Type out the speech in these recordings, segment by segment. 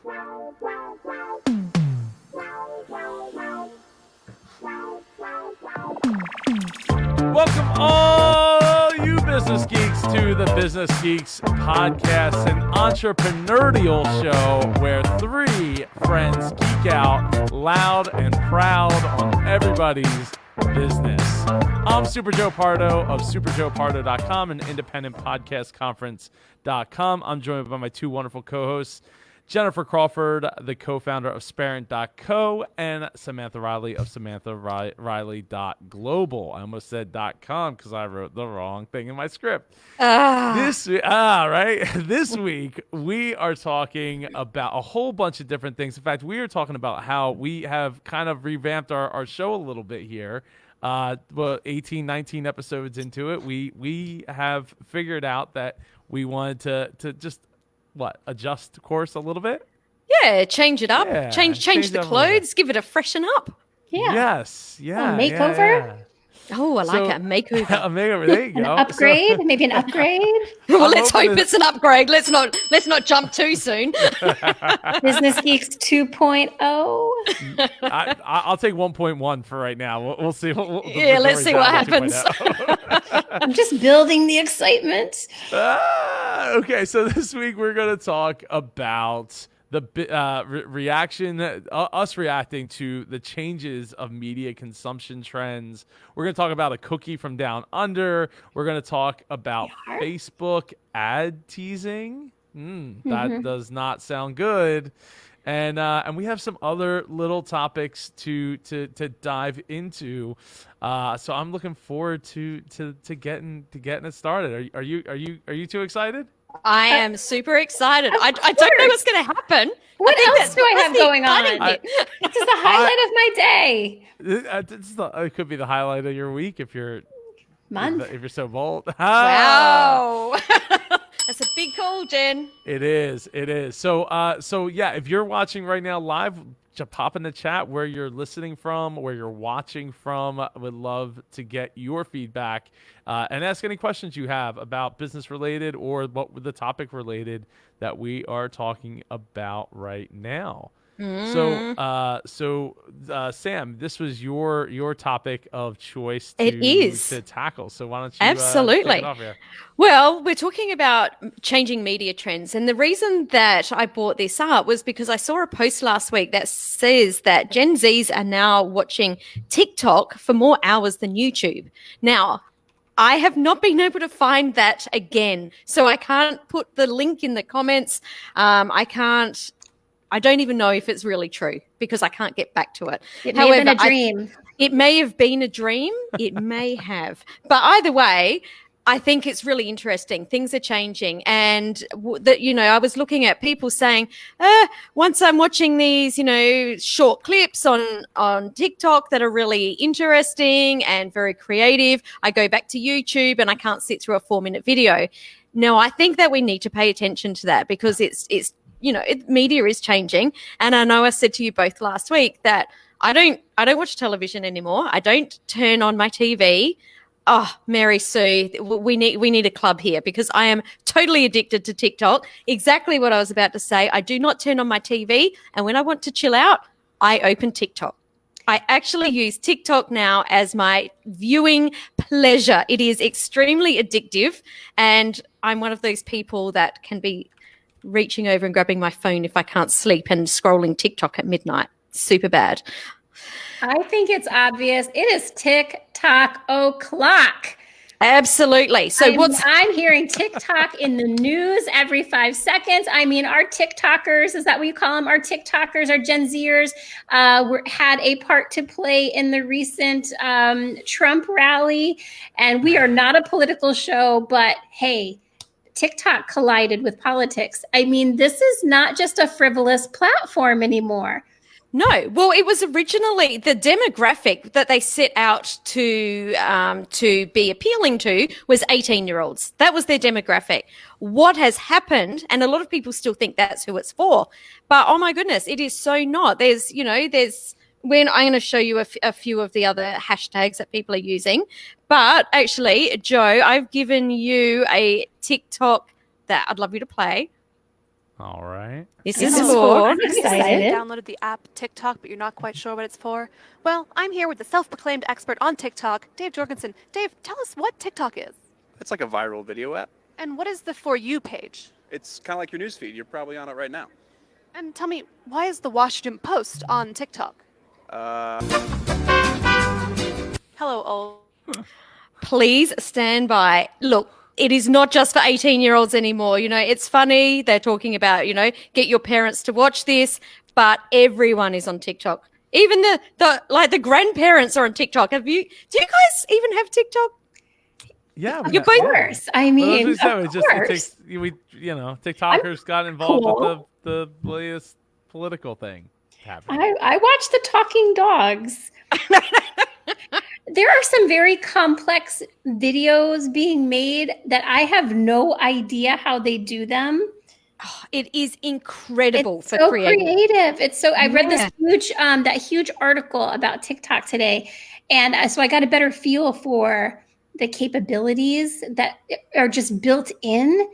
Welcome all you business geeks to the Business Geeks podcast, an entrepreneurial show where three friends geek out loud and proud on everybody's business. I'm Super Joe Pardo of superjoepardo.com and independentpodcastconference.com. I'm joined by my two wonderful co-hosts, Jennifer Crawford, the co-founder of Sparent.co, and Samantha Riley of SamanthaRiley.global. I almost said .com because I wrote the wrong thing in my script. This week, we are talking about a whole bunch of different things. In fact, we are talking about how we have kind of revamped our show a little bit here. 18, 19 episodes into it, we have figured out that we wanted to just adjust course a little bit? Yeah, change it up. Yeah, change the clothes, give it a freshen up. Yeah. Yes. Yeah. A makeover. Yeah. Oh, I like it. A makeover. A makeover. There you go. An upgrade. Maybe an upgrade. Well, let's hope it's an upgrade. Let's not jump too soon. Business Geeks 2.0. I'll take 1.1 for right now. We'll see. Let's see what happens. I'm just building the excitement. Okay, so this week we're going to talk about the us reacting to the changes of media consumption trends. We're going to talk about a cookie from down under. We're going to talk about Facebook ad teasing. That does not sound good. And we have some other little topics to dive into. So I'm looking forward to getting it started. Are you too excited? I am super excited. I don't know what's going to happen. What else do I have going on? This is the highlight of my day. It could be the highlight of your week if you're so bold. Wow. That's a big call, Jen. It is. So yeah, if you're watching right now live, just pop in the chat where you're listening from, where you're watching from. I would love to get your feedback and ask any questions you have about business related or what the topic related that we are talking about right now. So Sam, this was your topic of choice to tackle. So why don't you absolutely kick it off here? Well, we're talking about changing media trends. And the reason that I brought this up was because I saw a post last week that says that Gen Zs are now watching TikTok for more hours than YouTube. Now, I have not been able to find that again. So I can't put the link in the comments. I don't even know if it's really true because I can't get back to it. It may have been a dream. It may have been a dream. It may have. But either way, I think it's really interesting. Things are changing. And, I was looking at people saying, once I'm watching these, short clips on TikTok that are really interesting and very creative, I go back to YouTube and I can't sit through a 4-minute video. No, I think that we need to pay attention to that because it's media is changing. And I know I said to you both last week that I don't watch television anymore. I don't turn on my TV. Oh, Mary Sue, we need a club here because I am totally addicted to TikTok. Exactly what I was about to say. I do not turn on my TV. And when I want to chill out, I open TikTok. I actually use TikTok now as my viewing pleasure. It is extremely addictive. And I'm one of those people that can be reaching over and grabbing my phone if I can't sleep and scrolling TikTok at midnight. Super bad. I think it's obvious. It is TikTok o'clock. Absolutely. So I'm hearing TikTok in the news every 5 seconds. I mean, our TikTokers, is that what you call them? Our TikTokers, our Gen Zers, had a part to play in the recent Trump rally. And we are not a political show, but hey, TikTok collided with politics. I mean, this is not just a frivolous platform anymore. No, well, it was originally the demographic that they set out to be appealing to was 18-year-olds. That was their demographic. What has happened, and a lot of people still think that's who it's for, but oh my goodness, it is so not. There's when I'm going to show you a few of the other hashtags that people are using, but actually, Joe, I've given you a TikTok that I'd love you to play. All right. This This is is cool. for. I'm excited. Downloaded the app TikTok, but you're not quite sure what it's for? Well, I'm here with the self-proclaimed expert on TikTok, Dave Jorgensen. Dave, tell us what TikTok is. It's like a viral video app. And what is the For You page? It's kind of like your newsfeed. You're probably on it right now. And tell me, why is the Washington Post on TikTok? Hello, old. Please stand by. Look, it is not just for 18-year-olds anymore. You know, it's funny. They're talking about, you know, get your parents to watch this, but everyone is on TikTok. Even the grandparents are on TikTok. Do you guys even have TikTok? Yeah, You're Of both- course. I mean, Well, of it just it course. takes TikTokers got involved cool. with the latest political thing happening. I watch the talking dogs. There are some very complex videos being made that I have no idea how they do them. It is incredible It's for so creative. It's so I read Yeah. this huge article about TikTok today, and so I got a better feel for the capabilities that are just built in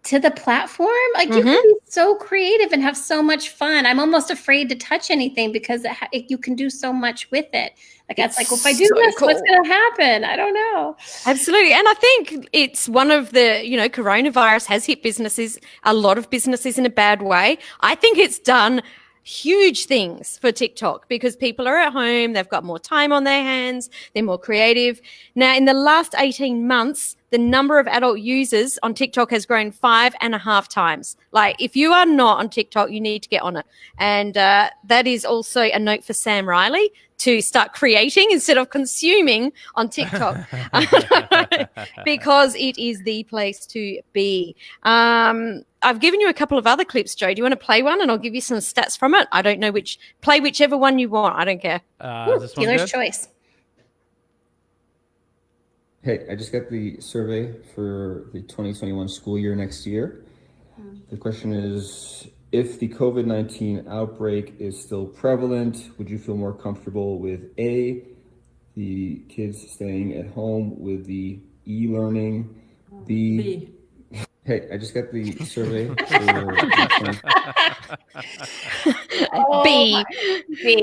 to the platform. Like you can be so creative and have so much fun. I'm almost afraid to touch anything because you can do so much with it. Like that's like, well, if I do so this, what's cool. going to happen? I don't know. Absolutely. And I think it's one of the, you know, coronavirus has hit businesses, a lot of businesses in a bad way. I think it's done huge things for TikTok because people are at home, they've got more time on their hands, they're more creative. Now, in the last 18 months, the number of adult users on TikTok has grown 5.5 times. Like, if you are not on TikTok, you need to get on it. And that is also a note for Sam Riley to start creating instead of consuming on TikTok because it is the place to be. I've given you a couple of other clips, Joe. Do you want to play one and I'll give you some stats from it? I don't know play whichever one you want. I don't care. This one Dealer's good? choice. Hey, I just got the survey for the 2021 school year next year. The question is, if the COVID-19 outbreak is still prevalent, would you feel more comfortable with A, the kids staying at home with the e-learning, B. Hey, I just got the survey for the 20 B.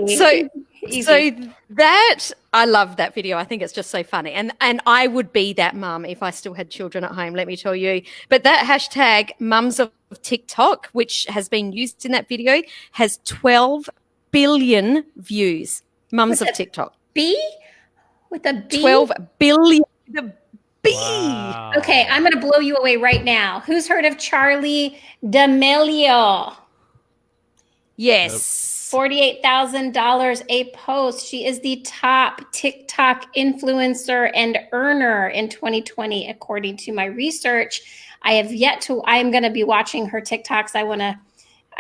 B. So that I love that video. I think it's just so funny. And I would be that mum if I still had children at home, let me tell you. But that hashtag mums of TikTok, which has been used in that video, has 12 billion views. Mums of TikTok. B with a B. 12 billion. The B. Wow. Okay, I'm going to blow you away right now. Who's heard of Charlie D'Amelio? Yes. $48,000 a post. She is the top TikTok influencer and earner in 2020, according to my research. I'm going to be watching her TikToks. I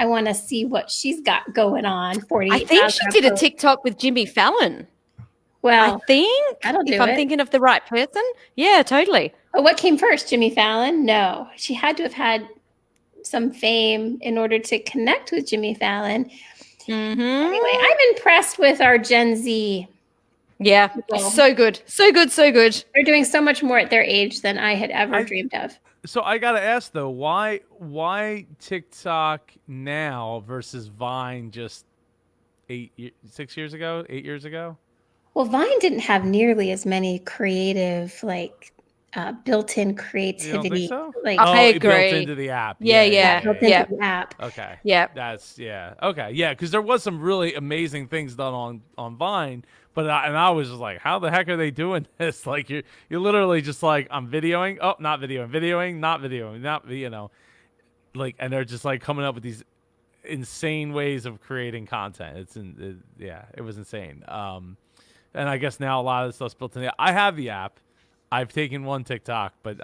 want to see what she's got going on. 48,000. I think she did a TikTok with Jimmy Fallon. Well, I think that'll do if I'm it. thinking of the right person. Yeah, totally. Oh, what came first, Jimmy Fallon? No, she had to have had some fame in order to connect with Jimmy Fallon. Mm-hmm. Anyway, I'm impressed with our Gen Z. Yeah, people. so good. So good, so good. They're doing so much more at their age than I had ever dreamed of. So I gotta ask though, why TikTok now versus Vine just 6 years ago, 8 years ago? Well, Vine didn't have nearly as many creative, built-in You creativity. don't think so? Like, I It built agree. into the app. Yeah. built into the app. Okay. Yeah. Okay. Yeah, because there was some really amazing things done on Vine, but I was just like, how the heck are they doing this? Like you're literally just like, I'm videoing, oh, not videoing, not videoing, and they're just like coming up with these insane ways of creating content. It was insane. And I guess now a lot of the stuff's built in the. I have the app. I've taken one TikTok, but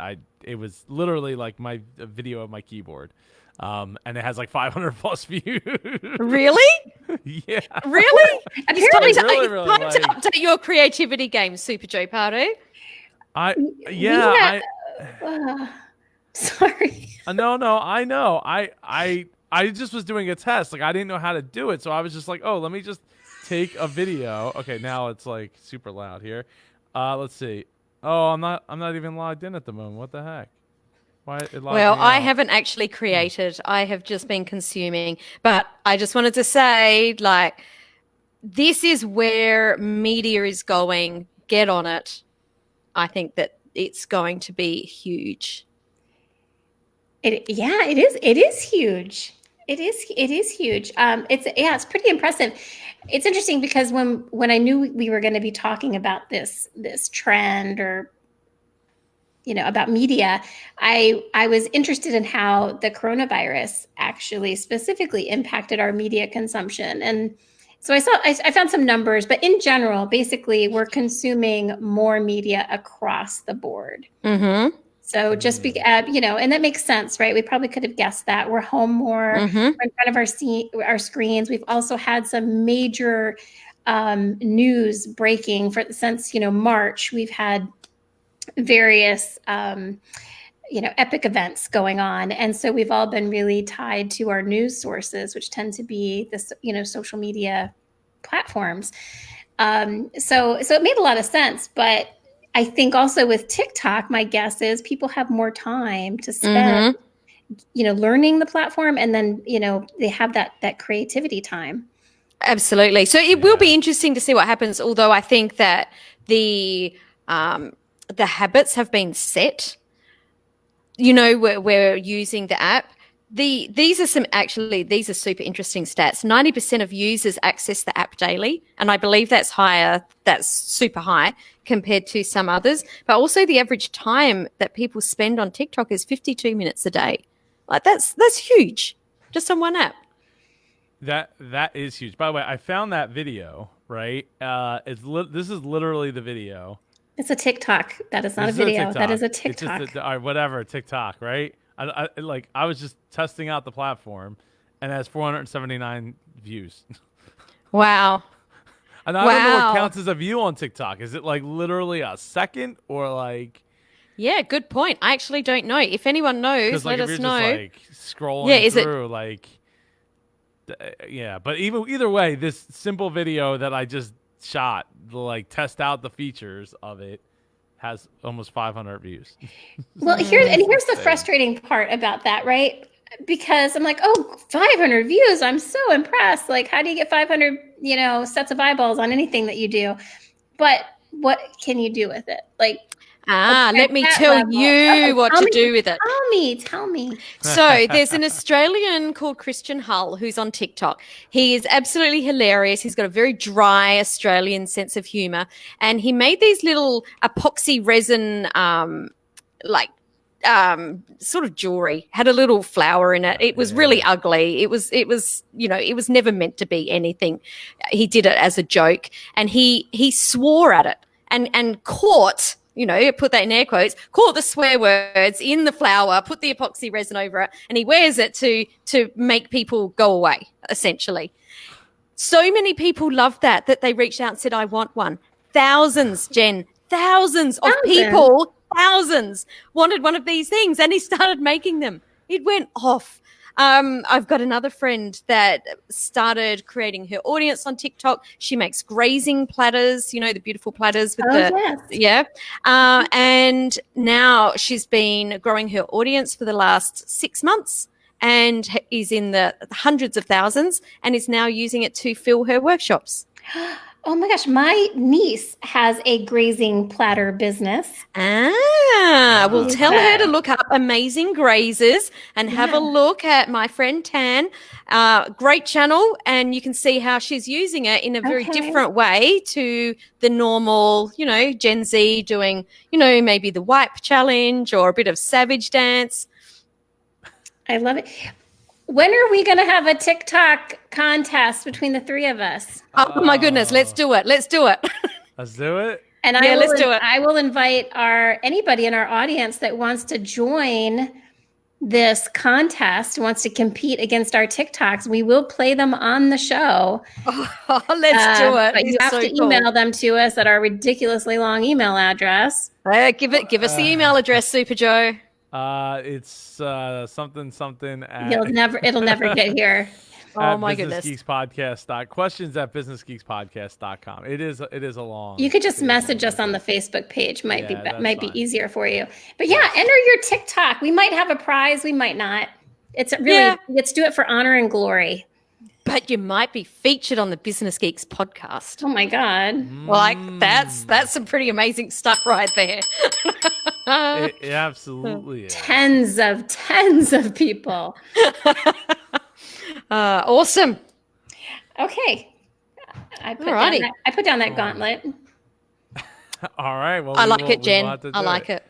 it was literally like a video of my keyboard. And it has like 500 plus views. Really? Yeah. Really? Apparently, It's time, really, it's really time to like- update your creativity game, Super Joe Pardo. sorry. No, I know. I just was doing a test. Like I didn't know how to do it, so I was just like, oh, let me just take a video. Okay, now it's like super loud here. Let's see. Oh, I'm not even logged in at the moment. What the heck? Why it logged Well, me I out. haven't actually created. I have just been consuming. But I just wanted to say, like, this is where media is going. Get on it. I think that it's going to be huge. Yeah, it is. It is huge. It is huge. It's pretty impressive. It's interesting because when I knew we were going to be talking about this trend or about media, I was interested in how the coronavirus actually specifically impacted our media consumption. And so I found some numbers, but in general, basically we're consuming more media across the board. Mm-hmm. So just and that makes sense, right? We probably could have guessed that. We're home more, Mm-hmm. we're in front of our screens. We've also had some major news breaking since March. We've had various epic events going on, and so we've all been really tied to our news sources, which tend to be the social media platforms. So it made a lot of sense, but I think also with TikTok, my guess is people have more time to spend, learning the platform, and then they have that creativity time. Absolutely. So it will be interesting to see what happens. Although I think that the habits have been set. We're using the app. These are super interesting stats. 90% of users access the app daily, and I believe that's higher. That's super high compared to some others. But also, the average time that people spend on TikTok is 52 minutes a day. Like that's huge, just on one app. That is huge. By the way, I found that video. Right, this is literally the video. It's a TikTok. That is not This a video. TikTok. That is a It's TikTok. just all right, whatever, TikTok, right? I was just testing out the platform, and it has 479 views. Wow. And I don't know what counts as a view on TikTok. Is it like literally a second or like? Yeah, good point. I actually don't know. If anyone knows, Like, let if us you're know. Just, like scrolling through, like, yeah. But either way, this simple video that I just shot to like test out the features of it has almost 500 views. Well, here's the frustrating part about that, right? Because I'm like, 500 views. I'm so impressed. Like, how do you get 500, sets of eyeballs on anything that you do? But what can you do with it? Like, let me tell you what to do with it. Tell me. So there's an Australian called Christian Hull who's on TikTok. He is absolutely hilarious. He's got a very dry Australian sense of humor. And he made these little epoxy resin, sort of jewelry, had a little flower in it. It was really ugly. It was never meant to be anything. He did it as a joke, and he swore at it and caught, put that in air quotes, caught the swear words in the flower, put the epoxy resin over it, and he wears it to make people go away, essentially. So many people loved that they reached out and said, I want one. Thousands, Jen, thousands of people, thousands wanted one of these things, and he started making them. It went off. I've got another friend that started creating her audience on TikTok. She makes grazing platters, the beautiful platters with and now she's been growing her audience for the last 6 months and is in the hundreds of thousands and is now using it to fill her workshops. Oh my gosh, my niece has a grazing platter business. Well, tell her to look up Amazing Grazers and have a look at my friend Tan. Great channel, and you can see how she's using it in a very different way to the normal, Gen Z doing, maybe the wipe challenge or a bit of savage dance. I love it. When are we going to have a TikTok contest between the three of us? Oh my goodness, let's do it. Let's do it. Let's do it. And let's do it. I will invite anybody in our audience that wants to join this contest, wants to compete against our TikToks. We will play them on the show. Let's do it. But you have to email them to us at our ridiculously long email address. Give us the email address, Super Joe. It's something at... It'll never get here. Oh my goodness. Questions at businessgeekspodcast.com. It is a long. You could just it is a message long us on the list. Facebook page. Might Yeah, be that's might be fine. easier for you. But yeah, Yes. enter your TikTok. We might have a prize. We might not. It's really Yeah. let's do it for honor and glory. But you might be featured on the Business Geeks podcast. Oh my God. Like that's some pretty amazing stuff right there. It absolutely is. Tens of people. Awesome. Okay. I Alrighty. put down that gauntlet. All right. Well, I we like will- it, we Jen. will have to I do like it.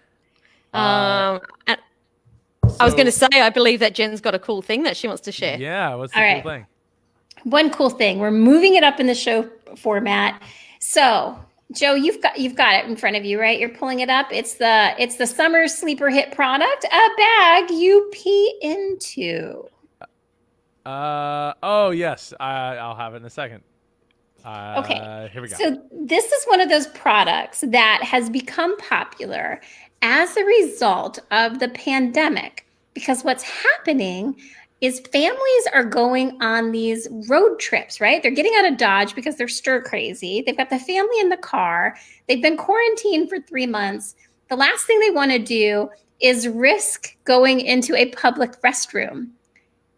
Uh, And I was So- going to say, I believe that Jen's got a cool thing that she wants to share. Yeah. What's the All cool right. thing? One cool thing. We're moving it up in the show format. So, Joe, you've got it in front of you, right? You're pulling it up. It's the summer sleeper hit product, a bag you pee into. Oh yes. I'll have it in a second. Okay. Here we go. So this is one of those products that has become popular as a result of the pandemic, because what's happening is families are going on these road trips, right? They're getting out of Dodge because they're stir crazy. They've got the family in the car. They've been quarantined for 3 months. The last thing they want to do is risk going into a public restroom.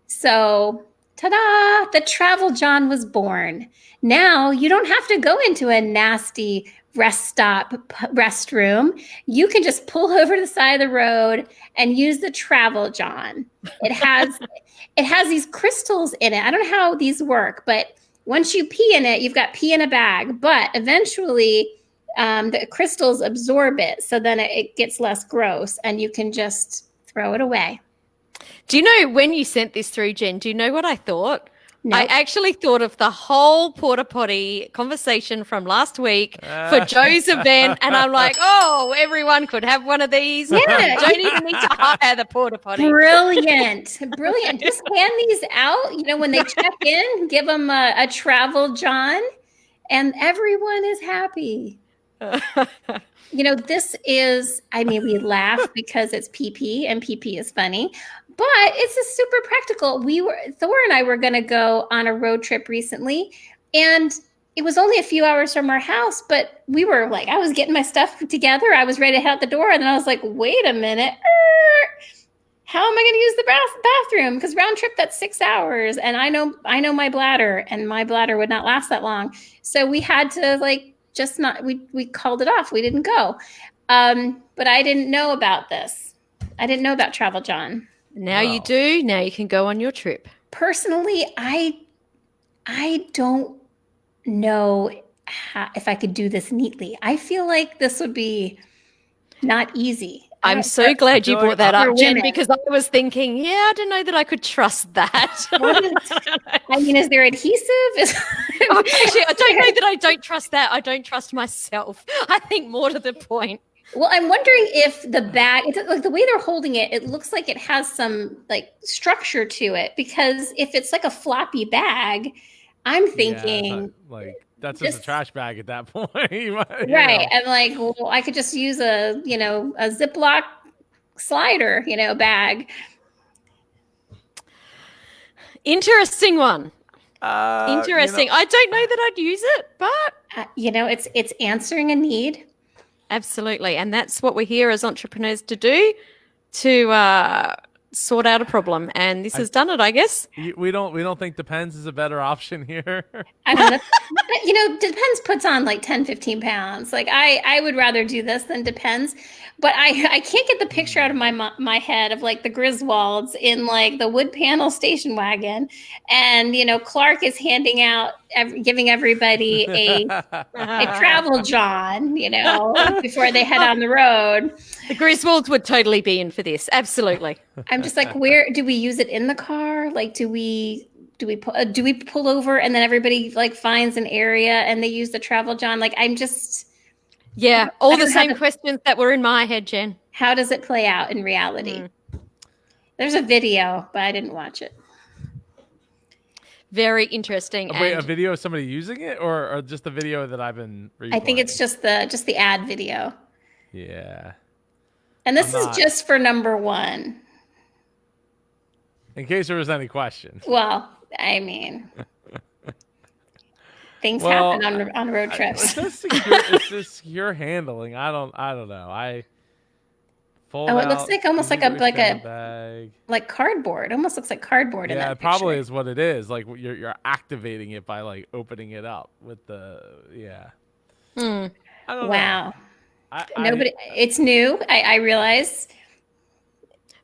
So, ta-da, the Travel John was born. Now you don't have to go into a nasty rest stop restroom. You can just pull over to the side of the road and use the Travel John. It has these crystals in it. I don't know how these work, but once you pee in it, you've got pee in a bag. But eventually, the crystals absorb it, so then it gets less gross, and you can just throw it away. Do you know when you sent this through, Jen? Do you know what I thought? I Nope. actually thought of the whole porta potty conversation from last week for Joe's event, and I'm like, oh, everyone could have one of these. Yeah. Don't even need to hire the porta potty. Brilliant. Just hand these out. When they check in, give them a Travel John, and everyone is happy. This is, we laugh because it's PP and PP is funny, but it's a super practical. Thor and I were going to go on a road trip recently, and it was only a few hours from our house, but we were like, I was getting my stuff together. I was ready to head out the door. And then I was like, wait a minute. How am I going to use the bathroom? Because round trip, that's 6 hours. And I know my bladder, and my bladder would not last that long. So we had to we called it off. We didn't go. But I didn't know about this. I didn't know about Travel John. Now you Wow. do. Now you can go on your trip. Personally, I don't know if I could do this neatly. I feel like this would be not easy. I'm so glad you feel brought like that for up, Jen, women. because I was thinking, I don't know that I could trust that. Is there adhesive? Actually, I don't know that I don't trust that. I don't trust myself. I think more to the point. Well, I'm wondering if the bag, like the way they're holding it, it looks like it has some like structure to it, because if it's like a floppy bag, I'm thinking, That's just a Just- trash bag at that point. You might- you right. know. I'm like, well, I could just use a Ziploc slider, bag. Interesting one. Interesting. I don't know that I'd use it, but It's answering a need. absolutely. And that's what we're here as entrepreneurs to do, to sort out a problem. And this has done it, I guess. We don't think Depends is a better option here. I don't know. Depends puts on like 10, 15 pounds. Like I would rather do this than Depends. But I can't get the picture out of my head of like the Griswolds in like the wood panel station wagon. And, Clark is handing out, giving everybody a Travel John, before they head on the road. The Griswolds would totally be in for this. Absolutely. I'm just like, where do we use it in the car? Like, do we pull over and then everybody like finds an area and they use the Travel John? Like, I'm just, Yeah. All I the don't have same questions that were in my head, Jen. how does it play out in reality? There's a video, but I didn't watch it. Very interesting. Wait, a and video of somebody using it, or just the video that I've been replaying? I think it's just the ad video. Yeah. And this I'm is not- just for number one. In case there was any question. Well, I mean, things Well, happen on road trips. It's just secure handling. I don't know. I fold Oh, it out. looks like almost like easy to like fit in the a bag. like cardboard. Almost looks like cardboard in Yeah, that it probably picture. is what it is. Like you're activating it by like opening it up with the Hmm. I don't know. Wow. I Nobody. It's new. I realize.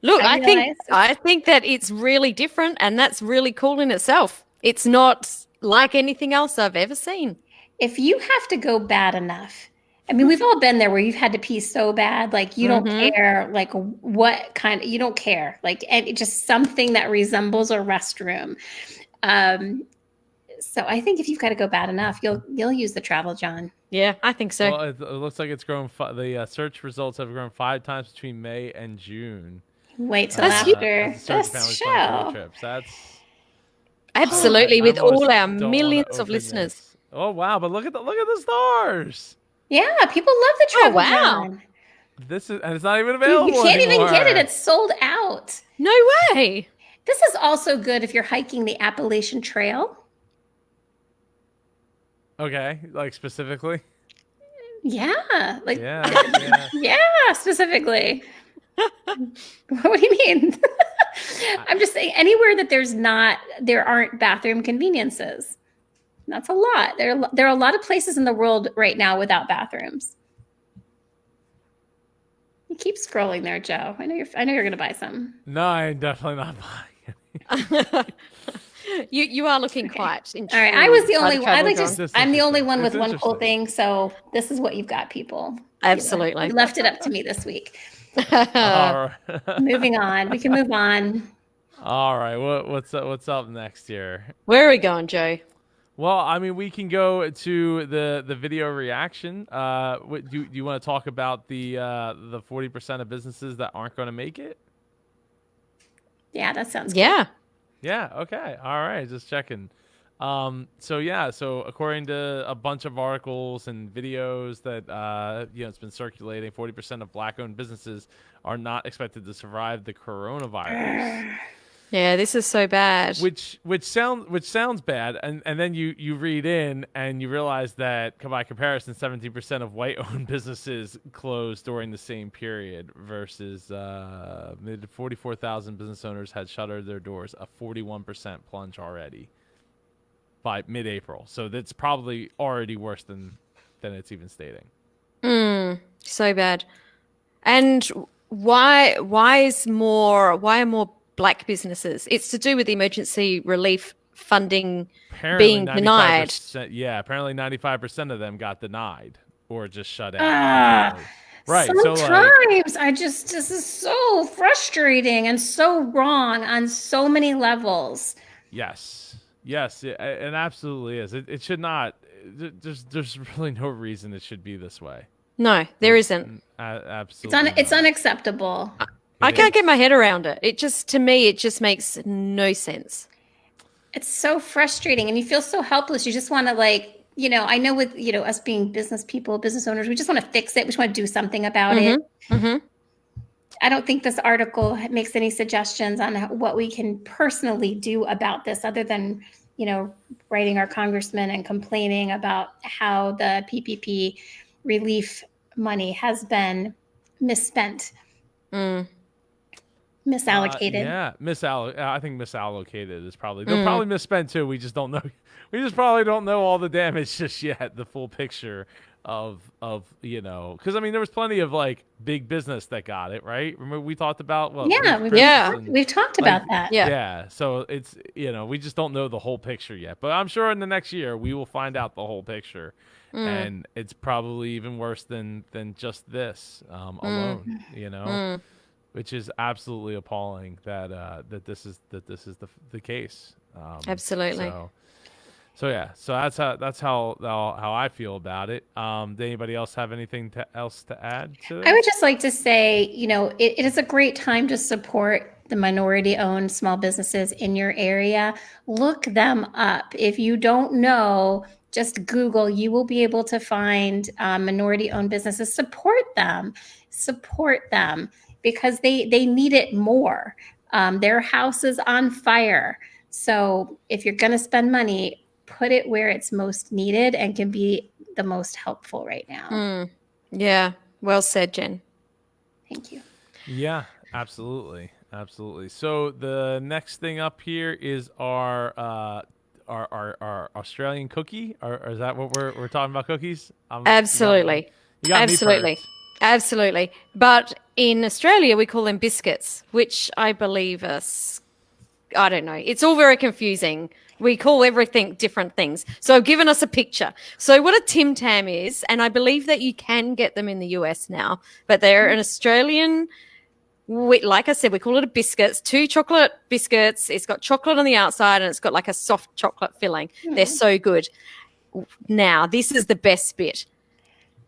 Look, I realize I think that it's really different, and that's really cool in itself. It's not like anything else I've ever seen. If you have to go bad enough, I mean, we've all been there where you've had to pee so bad, like you don't Mhm. care, like what kind, you don't care, like, and it just something that resembles a restroom. So I think if you've got to go bad enough, you'll use the travel, John. Yeah, I think so. well, it looks like it's grown. The search results have grown 5 times between May and June. Wait till That's huge. after As the search this families plan for road show. trips. That's Absolutely, I with almost all our don't wanna millions of open listeners. this. Oh wow! But look at the stars. Yeah, people love the travel, wow. John. This is and it's not even You available can't even get it; anymore. it's sold out. No way. This is also good if you're hiking the Appalachian Trail. Okay, like specifically. Yeah, like Yeah. yeah, specifically. What do you mean? I'm just saying anywhere that there aren't bathroom conveniences. That's a lot. There are a lot of places in the world right now without bathrooms. You keep scrolling there, Joe. I know you're gonna buy some. No, I'm definitely not buying it. You are looking Okay. quite All right, I was the only one. Just I'm the only interesting. one with It's one cool interesting. thing. So this is what you've got, people. Absolutely. You left it up to me this week. All right. Moving on. We can move on. All right. What's up next here? Where are we going, Joe? Well, I mean, we can go to the video reaction. Do you want to talk about the 40% of businesses that aren't going to make it? Yeah, that sounds good. Yeah. Yeah. Okay. All right. Just checking. So according to a bunch of articles and videos that it's been circulating, 40% of Black-owned businesses are not expected to survive the coronavirus. Yeah, this is so bad. Which sounds bad, and then you read in and you realize that by comparison, 17% of white-owned businesses closed during the same period versus 44,000 business owners had shuttered their doors, a 41% plunge already by mid-April. So that's probably already worse than it's even stating. So bad. And why are more Black businesses? It's to do with the emergency relief funding Apparently being denied. 95%. Yeah, apparently 95% of them got denied or just shut Ah, down. Right. So Sometimes this is so frustrating and so wrong on so many levels. yes, it absolutely is. It should not. There's really no reason it should be this way. No, there isn't. Absolutely, It's not. unacceptable. I can't get my head around it. It just makes no sense. It's so frustrating and you feel so helpless. You just want to I know with, us being business people, business owners, we just want to fix it. We just want to do something about it. Mm-hmm. I don't think this article makes any suggestions on what we can personally do about this other than, writing our congressman and complaining about how the PPP relief money has been misspent. Misallocated. I think misallocated is probably. They'll probably misspent too. We just don't know. We just probably don't know all the damage just yet. The full picture of because I mean there was plenty of like big business that got it right. Remember we talked about We've talked about that. Yeah. So it's we just don't know the whole picture yet. But I'm sure in the next year we will find out the whole picture, and it's probably even worse than just this alone. Which is absolutely appalling that this is the case. Absolutely. So that's how I feel about it. Does anybody else have anything else to add to this? I would just like to say, it is a great time to support the minority-owned small businesses in your area. Look them up. If you don't know, just Google. You will be able to find minority-owned businesses. Support them because they need it more. Their house is on fire. So if you're going to spend money, put it where it's most needed and can be the most helpful right now. Yeah. Well said, Jen. Thank you. Yeah, absolutely. Absolutely. So the next thing up here is our Australian cookie. Or is that what we're talking about? Cookies? Absolutely. You got me Absolutely. first. Absolutely. But in Australia, we call them biscuits, which I believe are, I don't know. It's all very confusing. We call everything different things. So I've given us a picture. So what a Tim Tam is, and I believe that you can get them in the US now, but they're an Australian, like I said, we call it a biscuit. It's 2 chocolate biscuits. It's got chocolate on the outside and it's got like a soft chocolate filling. They're so good. Now, this is the best bit.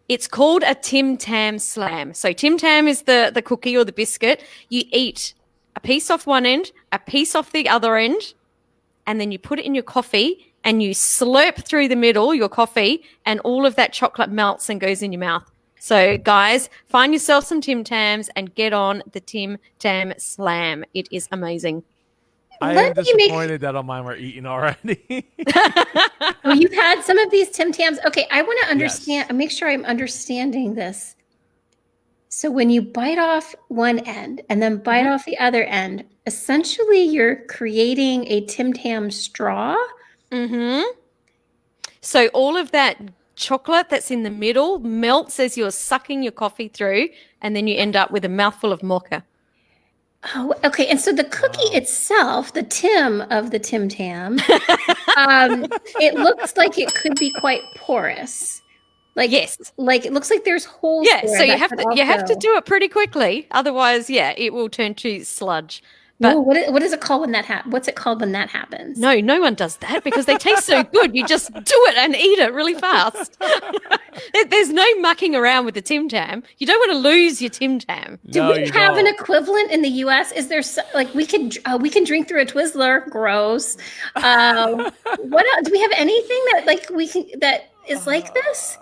It's called a Tim Tam Slam. So Tim Tam is the cookie or the biscuit. You eat a piece off one end, a piece off the other end, and then you put it in your coffee and you slurp through the middle your coffee and all of that chocolate melts and goes in your mouth. So guys, find yourself some Tim Tams and get on the Tim Tam Slam. It is amazing. I am disappointed that all mine were eaten already. Oh, you've had some of these Tim Tams. Okay, I want to understand, make sure I'm understanding this. So when you bite off one end and then bite off the other end, essentially you're creating a Tim Tam straw. So all of that chocolate that's in the middle melts as you're sucking your coffee through, and then you end up with a mouthful of mocha. Oh, okay. And so the cookie itself, the Tim of the Tim Tam, it looks like it could be quite porous. Like Yes. like it looks like there's holes. Yeah, there so you that have could to also- do it pretty quickly. Otherwise, it will turn to sludge. But what is it called when that happens? What's it called when that happens? No one does that because they taste so good. You just do it and eat it really fast. There's no mucking around with the Tim Tam. You don't want to lose your Tim Tam. Do we have an equivalent in the U.S.? Is there like we can drink through a Twizzler? Gross. What else? Do we have anything that is like this?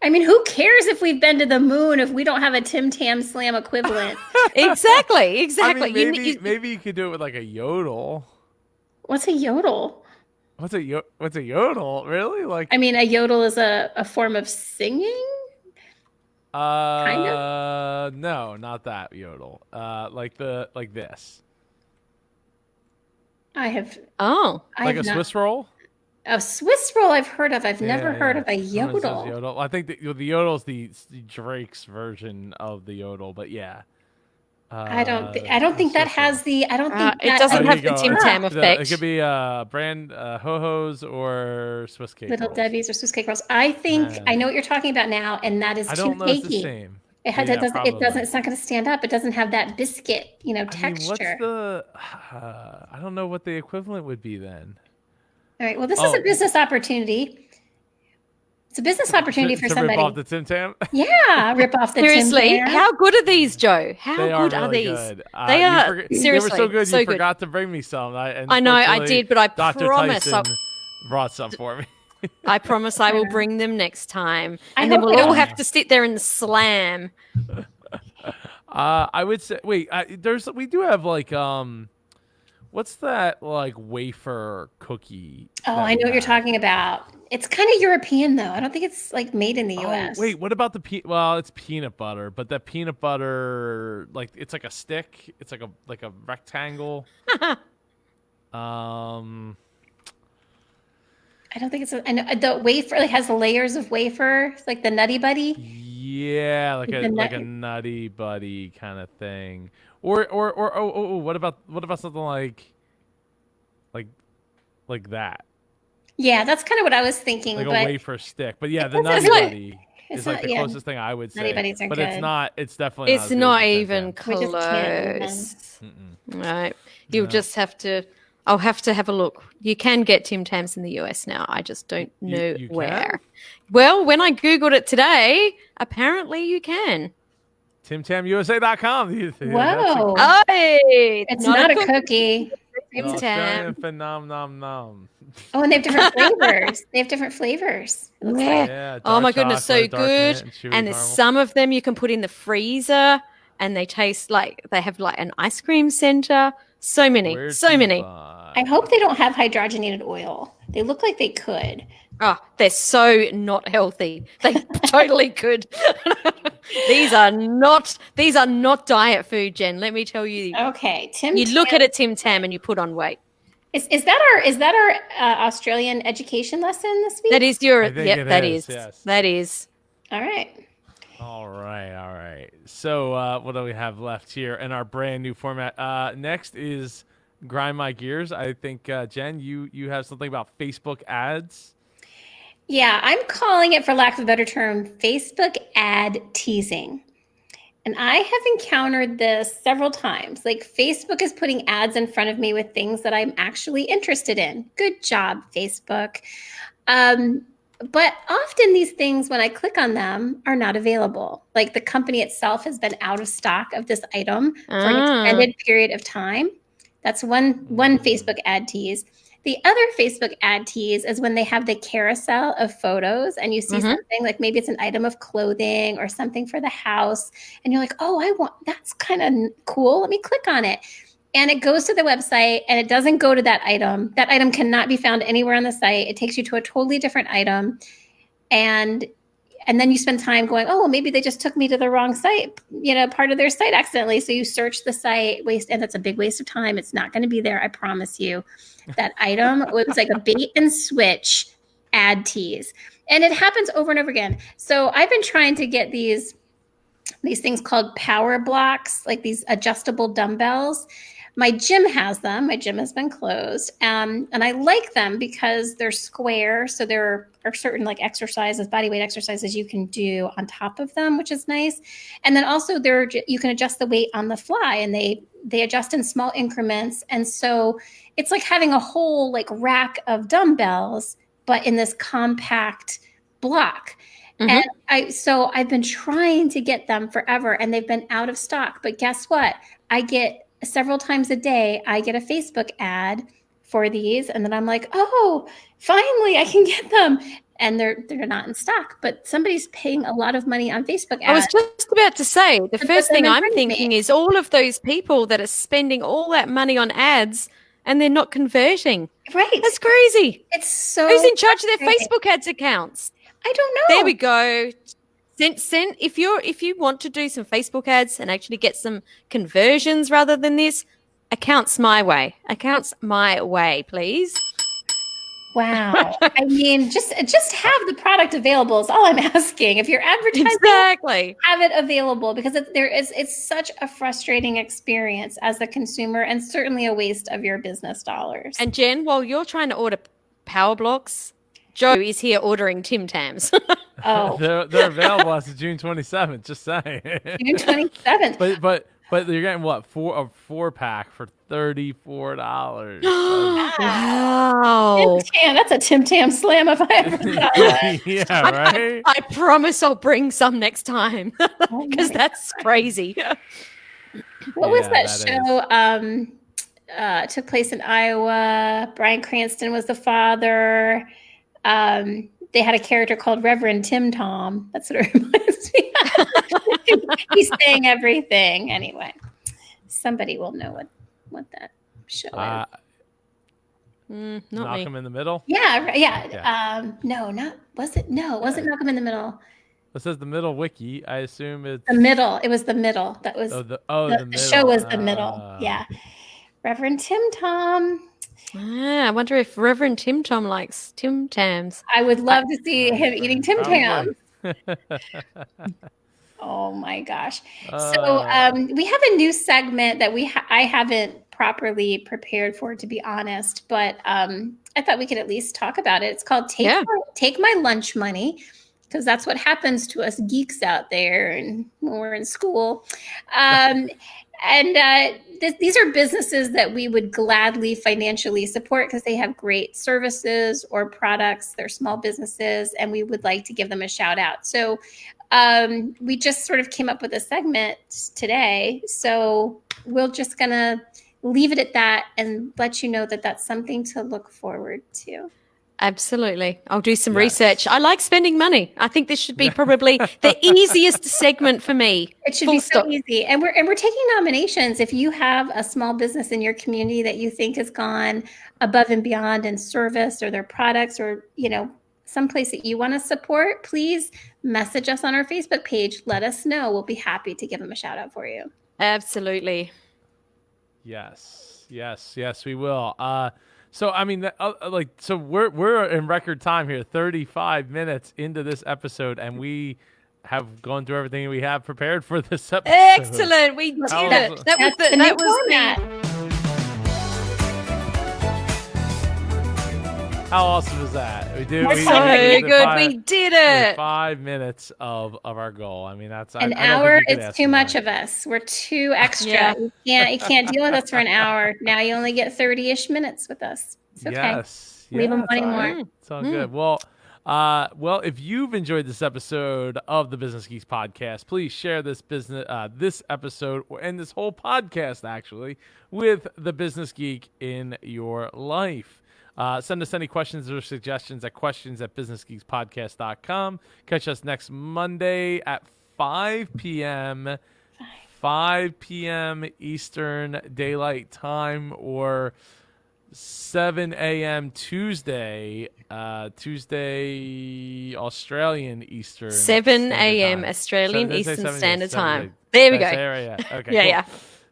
I mean, who cares if we've been to the moon if we don't have a Tim Tam Slam equivalent? Exactly. I mean, maybe you could do it with like a yodel. What's a yodel? What's a yodel? Really? Like I mean, a yodel is a form of singing? Kind of? No, not that yodel. Like this. I have. Oh. Like a Swiss roll? A Swiss roll I've heard of. I've never heard of a yodel. Yodel. I think the yodel is the Drake's version of the yodel, but yeah. I don't think that has the. I don't think it doesn't have the Tim Tam effect. It could be brand Ho-Hos or Swiss cake Little rolls. Debbie's or Swiss cake rolls. I think I know what you're talking about now, and that is I too don't know if cakey. it's the same. It doesn't. It's not going to stand up. It doesn't have that biscuit, texture. I don't know what the equivalent would be then. All right. Well, this is a business opportunity. It's a business opportunity for somebody. Rip off the Tim Tam? Yeah, rip off the Seriously, Tim Tam. How good are these, Joe? How they good are these? Good. They are they seriously were so good. So you good. forgot to bring me some. I know I did, but I Dr. promise Tyson brought some for me. I promise I will bring them next time, I and then hope we'll they all don't- have to sit there in the slam. I would say we do have like what's that like wafer cookie? Oh, I know what you're talking about. It's kind of European, though. I don't think it's like made in the U.S. Wait, what about well, it's peanut butter, but that peanut butter, like it's like a stick. It's like a rectangle. I don't think it's. I know the wafer like has layers of wafer, it's like the Nutty Buddy. Yeah, like a Nutty Buddy kind of thing. Or what about something like that? Yeah, that's kind of what I was thinking. Like but a wafer stick. But yeah, the It's Nutty not- Buddy is like the closest thing I would say. Nutty Buddies are but good. it's not. It's definitely. It's not, not as even good as We just can't close. Tim Right, you'll just have to. I'll have to have a look. You can get Tim Tams in the US now. I just don't know you where. can? Well, when I googled it today, apparently you can. TimTamUSA.com. Whoa. Hey, It's not a cookie. Tim Tam. Phenom nom nom. Oh, and they have different flavors. They have different flavors. It looks like. Yeah. Yeah, Oh my dark goodness, so chocolate, dark good. mint, chewy And there's caramel. some of them you can put in the freezer and they taste like they have like an ice cream center. So many, Where so to many. buy? I hope they don't have hydrogenated oil. They look like they could. Oh, they're so not healthy. They totally could. These are not diet food, Jen. Let me tell you. Okay, Tim. You look at a Tim Tam and you put on weight. Is that our Australian education lesson this week? That is your I think yep. it That is, is. yes. That is. All right. All right. So what do we have left here in our brand new format? Next is Grind My Gears. I think, Jen, you have something about Facebook ads. Yeah, I'm calling it, for lack of a better term, Facebook ad teasing. And I have encountered this several times. Like, Facebook is putting ads in front of me with things that I'm actually interested in. Good job, Facebook. But often these things, when I click on them, are not available. Like, the company itself has been out of stock of this item for an extended period of time. That's one Facebook ad tease. The other Facebook ad tease is when they have the carousel of photos and you see something like maybe it's an item of clothing or something for the house. And you're like, oh, that's kind of cool. Let me click on it. And it goes to the website and it doesn't go to that item. That item cannot be found anywhere on the site. It takes you to a totally different item. And then you spend time going, oh, well, maybe they just took me to the wrong site, part of their site accidentally. So you search the site, and that's a big waste of time. It's not going to be there. I promise you. That item was like a bait and switch ad tease. And it happens over and over again. So I've been trying to get these things called power blocks, like these adjustable dumbbells. My gym has them. My gym has been closed. And I like them because they're square. So there are certain like exercises, body weight exercises you can do on top of them, which is nice. And then also you can adjust the weight on the fly, and they adjust in small increments. And so it's like having a whole like rack of dumbbells, but in this compact block. And I've been trying to get them forever, and they've been out of stock. But guess what? I get several times a day, I get a Facebook ad for these, and then I'm like, oh, finally I can get them. And they're not in stock, but somebody's paying a lot of money on Facebook ads. I was just about to say, the first thing I'm thinking is all of those people that are spending all that money on ads and they're not converting. Right. That's crazy. It's so Who's in charge of their Facebook ads accounts? I don't know. There we go. Send if you want to do some Facebook ads and actually get some conversions rather than this, accounts my way. Accounts my way, please. Wow. I mean, just have the product available is all I'm asking. If you're advertising, exactly, have it available, because it's such a frustrating experience as a consumer, and certainly a waste of your business dollars. And Jen, while you're trying to order power blocks, Joe is here ordering Tim Tams. Oh, they're available as of June 27th. Just saying. June 27th. But you're getting what, a 4-pack for $34. Wow. Tim Tam, that's a Tim Tam slam if I ever saw that. Yeah, right. I promise I'll bring some next time because that's crazy. What was that show? Took place in Iowa. Bryan Cranston was the father. They had a character called Reverend Tim Tom. That's what it reminds me of. He's saying everything. Anyway, somebody will know what that show is. Not Malcolm me. in the Middle? Yeah. No, it wasn't Malcolm in the Middle. It says the middle wiki. I assume it's The Middle. It was The Middle. That was the the show was The Middle. Yeah. Reverend Tim Tom. I wonder if Reverend Tim Tom likes Tim Tams. I would love to see him eating Tim Tams. Probably. Oh my gosh. So we have a new segment that I haven't properly prepared for, to be honest, but I thought we could at least talk about it. It's called Take My Lunch Money, because that's what happens to us geeks out there and when we're in school. These are businesses that we would gladly financially support because they have great services or products. They're small businesses, and we would like to give them a shout out. So we just sort of came up with a segment today. So we're just going to leave it at that and let you know that that's something to look forward to. Absolutely. I'll do some Yes. research. I like spending money. I think this should be probably the easiest segment for me. It should Full be so stop. easy. And we're taking nominations. If you have a small business in your community that you think has gone above and beyond in service or their products, or, you know, someplace that you want to support, please message us on our Facebook page. Let us know. We'll be happy to give them a shout out for you. Absolutely. Yes, we will. So I mean, so we're in record time here, 35 minutes into this episode, and we have gone through everything we have prepared for this episode. Excellent. We did How it. awesome. That was That's the, the new that was format. How awesome is that? We did. so did good. five- We did it. 5 minutes of our goal. I mean, that's An I don't hour think you could is ask too for much more. of us. We're too extra. Yeah. You can't deal with us for an hour. Now you only get 30-ish minutes with us. It's okay. Yes. Leave 'em it's wanting all more. right. It's all good. Well, if you've enjoyed this episode of the Business Geeks podcast, please share this this episode and this whole podcast actually with the business geek in your life. Send us any questions or suggestions at questions@businessgeekspodcast.com. Catch us next Monday at 5 p.m. 5 p.m. Eastern Daylight Time, or 7 a.m. Tuesday Australian Eastern 7 Standard a.m. Time. Australian Did I say Eastern 7? Standard Yes, 7 Time. There we Did I go. say it right? Yeah. Okay. Yeah, cool. yeah.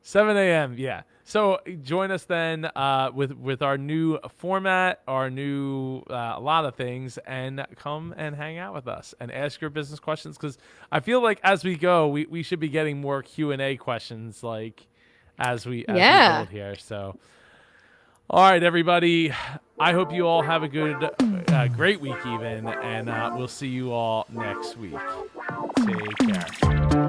7 a.m. Yeah. So join us then with our new format, our new a lot of things, and come and hang out with us and ask your business questions, because I feel like as we go, we should be getting more Q&A questions like as we build here. So, all right, everybody. I hope you all have a good, great week even, and we'll see you all next week. Take care.